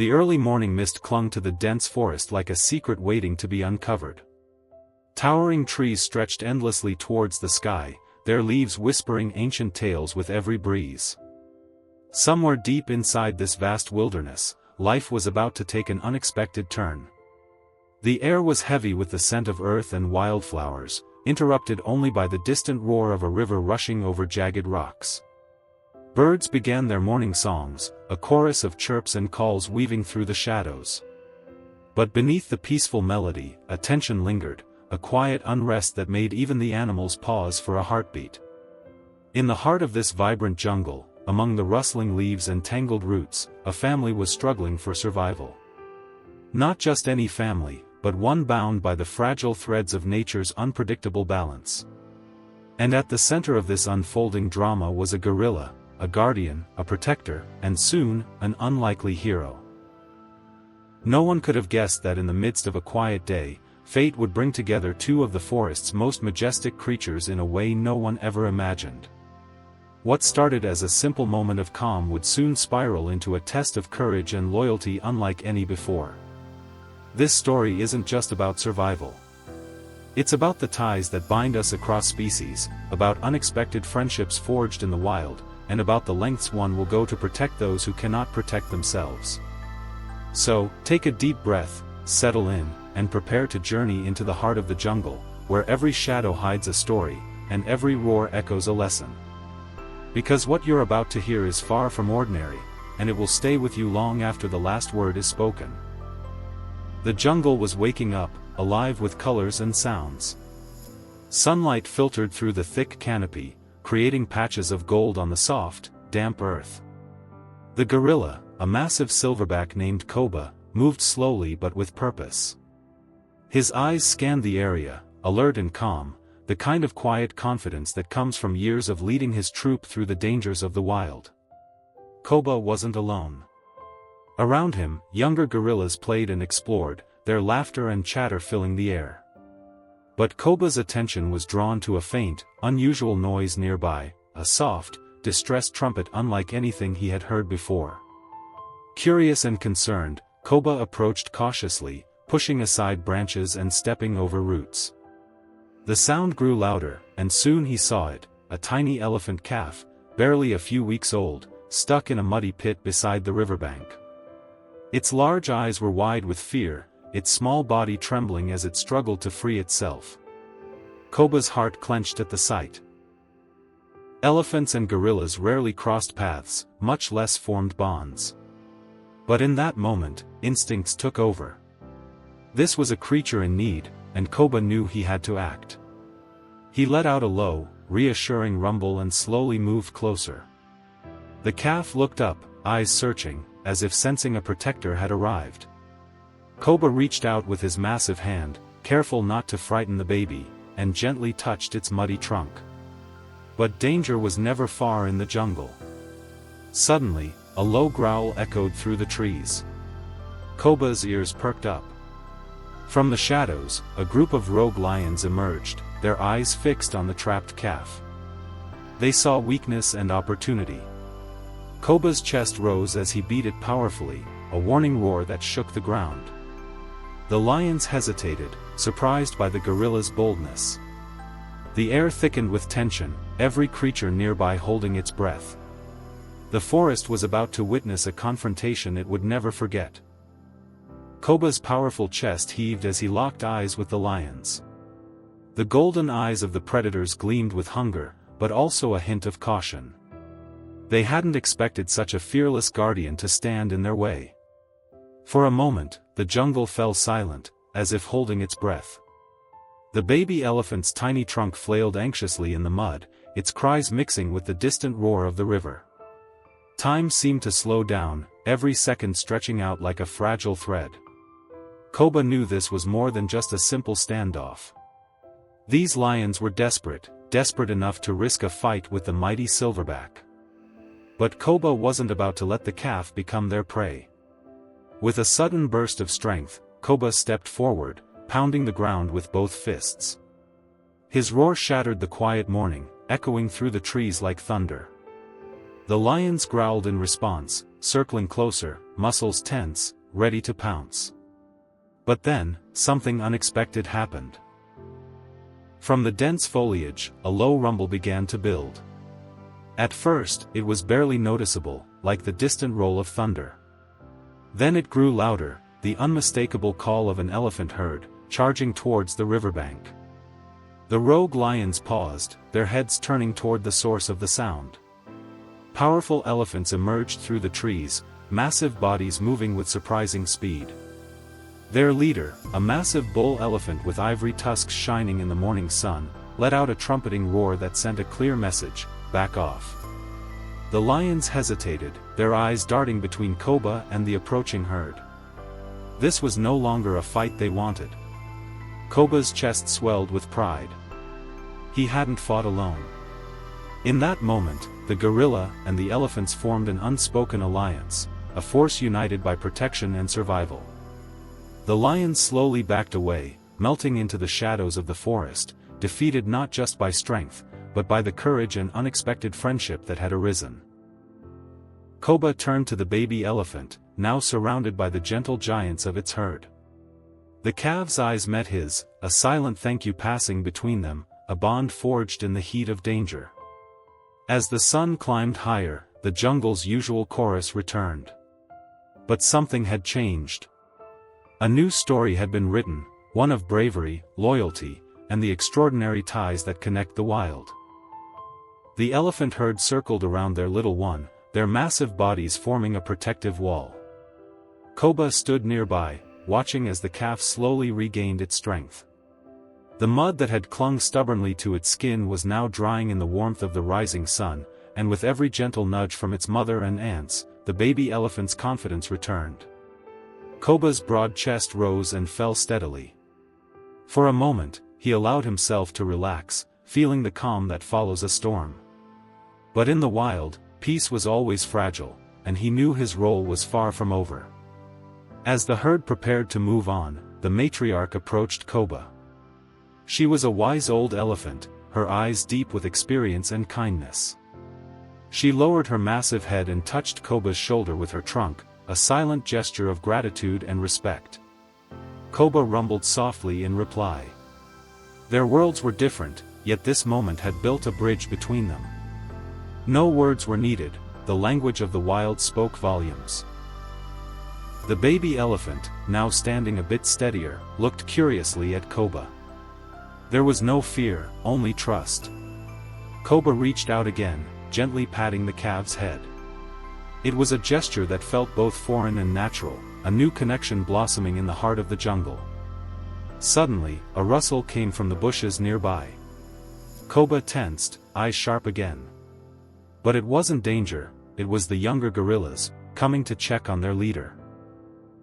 The early morning mist clung to the dense forest like a secret waiting to be uncovered. Towering trees stretched endlessly towards the sky, their leaves whispering ancient tales with every breeze. Somewhere deep inside this vast wilderness, life was about to take an unexpected turn. The air was heavy with the scent of earth and wildflowers, interrupted only by the distant roar of a river rushing over jagged rocks. Birds began their morning songs, a chorus of chirps and calls weaving through the shadows. But beneath the peaceful melody, a tension lingered, a quiet unrest that made even the animals pause for a heartbeat. In the heart of this vibrant jungle, among the rustling leaves and tangled roots, a family was struggling for survival. Not just any family, but one bound by the fragile threads of nature's unpredictable balance. And at the center of this unfolding drama was a gorilla, a guardian, a protector, and soon, an unlikely hero. No one could have guessed that in the midst of a quiet day, fate would bring together two of the forest's most majestic creatures in a way no one ever imagined. What started as a simple moment of calm would soon spiral into a test of courage and loyalty unlike any before. This story isn't just about survival. It's about the ties that bind us across species, about unexpected friendships forged in the wild, and about the lengths one will go to protect those who cannot protect themselves. So, take a deep breath, settle in, and prepare to journey into the heart of the jungle, where every shadow hides a story, and every roar echoes a lesson. Because what you're about to hear is far from ordinary, and it will stay with you long after the last word is spoken. The jungle was waking up, alive with colors and sounds. Sunlight filtered through the thick canopy, creating patches of gold on the soft, damp earth. The gorilla, a massive silverback named Koba, moved slowly but with purpose. His eyes scanned the area, alert and calm, the kind of quiet confidence that comes from years of leading his troop through the dangers of the wild. Koba wasn't alone. Around him, younger gorillas played and explored, their laughter and chatter filling the air. But Koba's attention was drawn to a faint, unusual noise nearby, a soft, distressed trumpet unlike anything he had heard before. Curious and concerned, Koba approached cautiously, pushing aside branches and stepping over roots. The sound grew louder, and soon he saw it, a tiny elephant calf, barely a few weeks old, stuck in a muddy pit beside the riverbank. Its large eyes were wide with fear, its small body trembling as it struggled to free itself. Koba's heart clenched at the sight. Elephants and gorillas rarely crossed paths, much less formed bonds. But in that moment, instincts took over. This was a creature in need, and Koba knew he had to act. He let out a low, reassuring rumble and slowly moved closer. The calf looked up, eyes searching, as if sensing a protector had arrived. Koba reached out with his massive hand, careful not to frighten the baby, and gently touched its muddy trunk. But danger was never far in the jungle. Suddenly, a low growl echoed through the trees. Koba's ears perked up. From the shadows, a group of rogue lions emerged, their eyes fixed on the trapped calf. They saw weakness and opportunity. Koba's chest rose as he beat it powerfully, a warning roar that shook the ground. The lions hesitated, surprised by the gorilla's boldness. The air thickened with tension, every creature nearby holding its breath. The forest was about to witness a confrontation it would never forget. Koba's powerful chest heaved as he locked eyes with the lions. The golden eyes of the predators gleamed with hunger, but also a hint of caution. They hadn't expected such a fearless guardian to stand in their way. For a moment, the jungle fell silent, as if holding its breath. The baby elephant's tiny trunk flailed anxiously in the mud, its cries mixing with the distant roar of the river. Time seemed to slow down, every second stretching out like a fragile thread. Koba knew this was more than just a simple standoff. These lions were desperate enough to risk a fight with the mighty silverback. But Koba wasn't about to let the calf become their prey. With a sudden burst of strength, Koba stepped forward, pounding the ground with both fists. His roar shattered the quiet morning, echoing through the trees like thunder. The lions growled in response, circling closer, muscles tense, ready to pounce. But then, something unexpected happened. From the dense foliage, a low rumble began to build. At first, it was barely noticeable, like the distant roll of thunder. Then it grew louder, the unmistakable call of an elephant herd, charging towards the riverbank. The rogue lions paused, their heads turning toward the source of the sound. Powerful elephants emerged through the trees, massive bodies moving with surprising speed. Their leader, a massive bull elephant with ivory tusks shining in the morning sun, let out a trumpeting roar that sent a clear message: back off. The lions hesitated, their eyes darting between Koba and the approaching herd. This was no longer a fight they wanted. Koba's chest swelled with pride. He hadn't fought alone. In that moment, the gorilla and the elephants formed an unspoken alliance, a force united by protection and survival. The lions slowly backed away, melting into the shadows of the forest, defeated not just by strength, but by the courage and unexpected friendship that had arisen. Koba turned to the baby elephant, now surrounded by the gentle giants of its herd. The calf's eyes met his, a silent thank you passing between them, a bond forged in the heat of danger. As the sun climbed higher, the jungle's usual chorus returned. But something had changed. A new story had been written, one of bravery, loyalty, and the extraordinary ties that connect the wild. The elephant herd circled around their little one, their massive bodies forming a protective wall. Koba stood nearby, watching as the calf slowly regained its strength. The mud that had clung stubbornly to its skin was now drying in the warmth of the rising sun, and with every gentle nudge from its mother and aunts, the baby elephant's confidence returned. Koba's broad chest rose and fell steadily. For a moment, he allowed himself to relax, feeling the calm that follows a storm. But in the wild, peace was always fragile, and he knew his role was far from over. As the herd prepared to move on, the matriarch approached Koba. She was a wise old elephant, her eyes deep with experience and kindness. She lowered her massive head and touched Koba's shoulder with her trunk, a silent gesture of gratitude and respect. Koba rumbled softly in reply. Their worlds were different, yet this moment had built a bridge between them. No words were needed, the language of the wild spoke volumes. The baby elephant, now standing a bit steadier, looked curiously at Koba. There was no fear, only trust. Koba reached out again, gently patting the calf's head. It was a gesture that felt both foreign and natural, a new connection blossoming in the heart of the jungle. Suddenly, a rustle came from the bushes nearby. Koba tensed, eyes sharp again. But it wasn't danger, it was the younger gorillas, coming to check on their leader.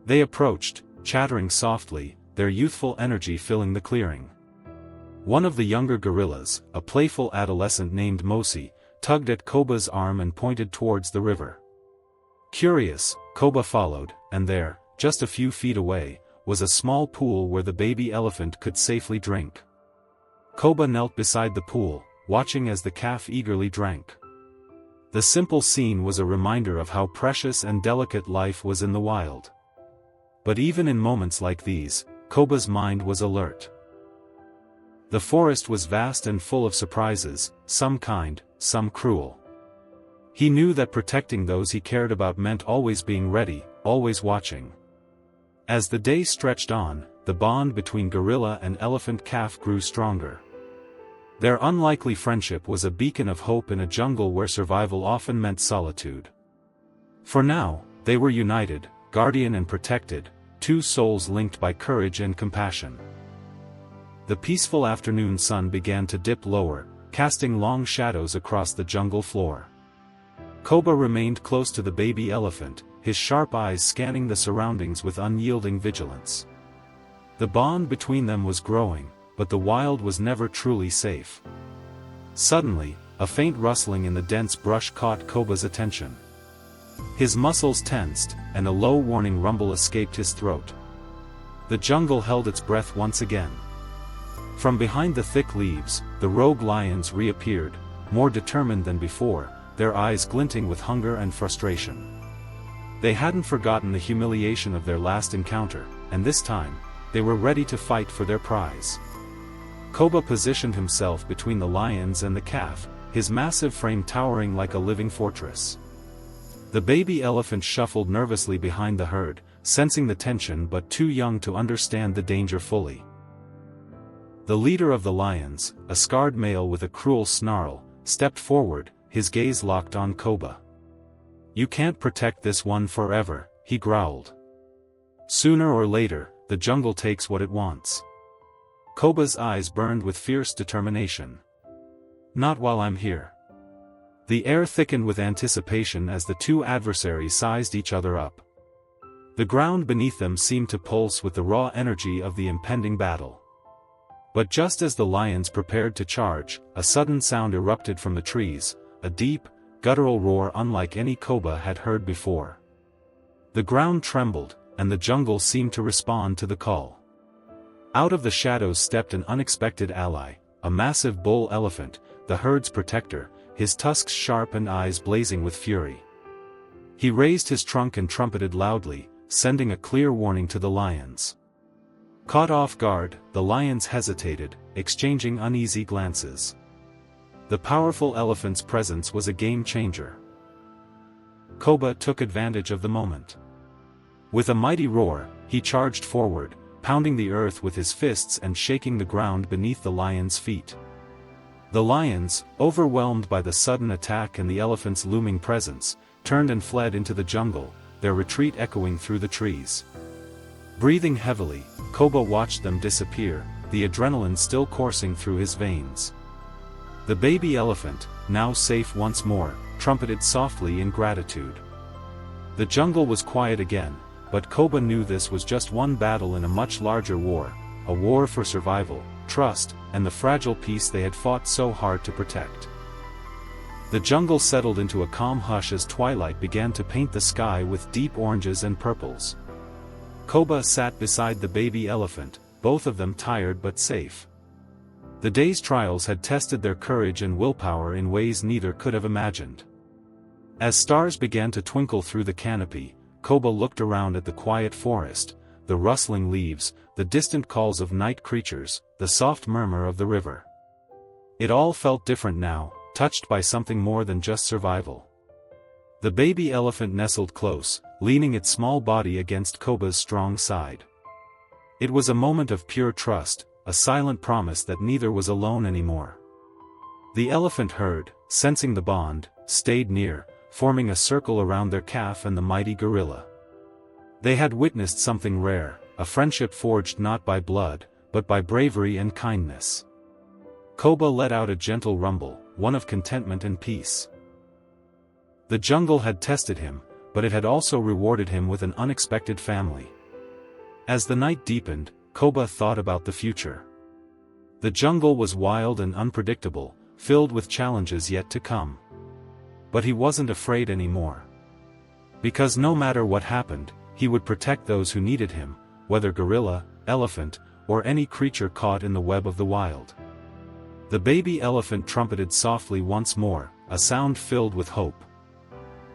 They approached, chattering softly, their youthful energy filling the clearing. One of the younger gorillas, a playful adolescent named Mosi, tugged at Koba's arm and pointed towards the river. Curious, Koba followed, and there, just a few feet away, was a small pool where the baby elephant could safely drink. Koba knelt beside the pool, watching as the calf eagerly drank. The simple scene was a reminder of how precious and delicate life was in the wild. But even in moments like these, Koba's mind was alert. The forest was vast and full of surprises, some kind, some cruel. He knew that protecting those he cared about meant always being ready, always watching. As the day stretched on, the bond between gorilla and elephant calf grew stronger. Their unlikely friendship was a beacon of hope in a jungle where survival often meant solitude. For now, they were united, guardian and protected, two souls linked by courage and compassion. The peaceful afternoon sun began to dip lower, casting long shadows across the jungle floor. Koba remained close to the baby elephant, his sharp eyes scanning the surroundings with unyielding vigilance. The bond between them was growing, but the wild was never truly safe. Suddenly, a faint rustling in the dense brush caught Koba's attention. His muscles tensed, and a low warning rumble escaped his throat. The jungle held its breath once again. From behind the thick leaves, the rogue lions reappeared, more determined than before, their eyes glinting with hunger and frustration. They hadn't forgotten the humiliation of their last encounter, and this time, they were ready to fight for their prize. Koba positioned himself between the lions and the calf, his massive frame towering like a living fortress. The baby elephant shuffled nervously behind the herd, sensing the tension but too young to understand the danger fully. The leader of the lions, a scarred male with a cruel snarl, stepped forward, his gaze locked on Koba. "You can't protect this one forever," he growled. "Sooner or later, the jungle takes what it wants." Koba's eyes burned with fierce determination. "Not while I'm here." The air thickened with anticipation as the two adversaries sized each other up. The ground beneath them seemed to pulse with the raw energy of the impending battle. But just as the lions prepared to charge, a sudden sound erupted from the trees, a deep, guttural roar unlike any Koba had heard before. The ground trembled, and the jungle seemed to respond to the call. Out of the shadows stepped an unexpected ally, a massive bull elephant, the herd's protector, his tusks sharp and eyes blazing with fury. He raised his trunk and trumpeted loudly, sending a clear warning to the lions. Caught off guard, the lions hesitated, exchanging uneasy glances. The powerful elephant's presence was a game-changer. Koba took advantage of the moment. With a mighty roar, he charged forward, pounding the earth with his fists and shaking the ground beneath the lion's feet. The lions, overwhelmed by the sudden attack and the elephant's looming presence, turned and fled into the jungle, their retreat echoing through the trees. Breathing heavily, Koba watched them disappear, the adrenaline still coursing through his veins. The baby elephant, now safe once more, trumpeted softly in gratitude. The jungle was quiet again, but Koba knew this was just one battle in a much larger war, a war for survival, trust, and the fragile peace they had fought so hard to protect. The jungle settled into a calm hush as twilight began to paint the sky with deep oranges and purples. Koba sat beside the baby elephant, both of them tired but safe. The day's trials had tested their courage and willpower in ways neither could have imagined. As stars began to twinkle through the canopy, Koba looked around at the quiet forest, the rustling leaves, the distant calls of night creatures, the soft murmur of the river. It all felt different now, touched by something more than just survival. The baby elephant nestled close, leaning its small body against Koba's strong side. It was a moment of pure trust, a silent promise that neither was alone anymore. The elephant herd, sensing the bond, stayed near, forming a circle around their calf and the mighty gorilla. They had witnessed something rare, a friendship forged not by blood, but by bravery and kindness. Koba let out a gentle rumble, one of contentment and peace. The jungle had tested him, but it had also rewarded him with an unexpected family. As the night deepened, Koba thought about the future. The jungle was wild and unpredictable, filled with challenges yet to come. But he wasn't afraid anymore. Because no matter what happened, he would protect those who needed him, whether gorilla, elephant, or any creature caught in the web of the wild. The baby elephant trumpeted softly once more, a sound filled with hope.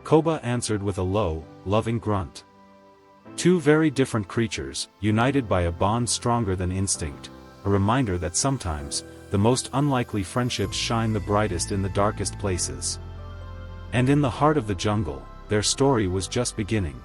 Koba answered with a low, loving grunt. Two very different creatures, united by a bond stronger than instinct, a reminder that sometimes, the most unlikely friendships shine the brightest in the darkest places. And in the heart of the jungle, their story was just beginning.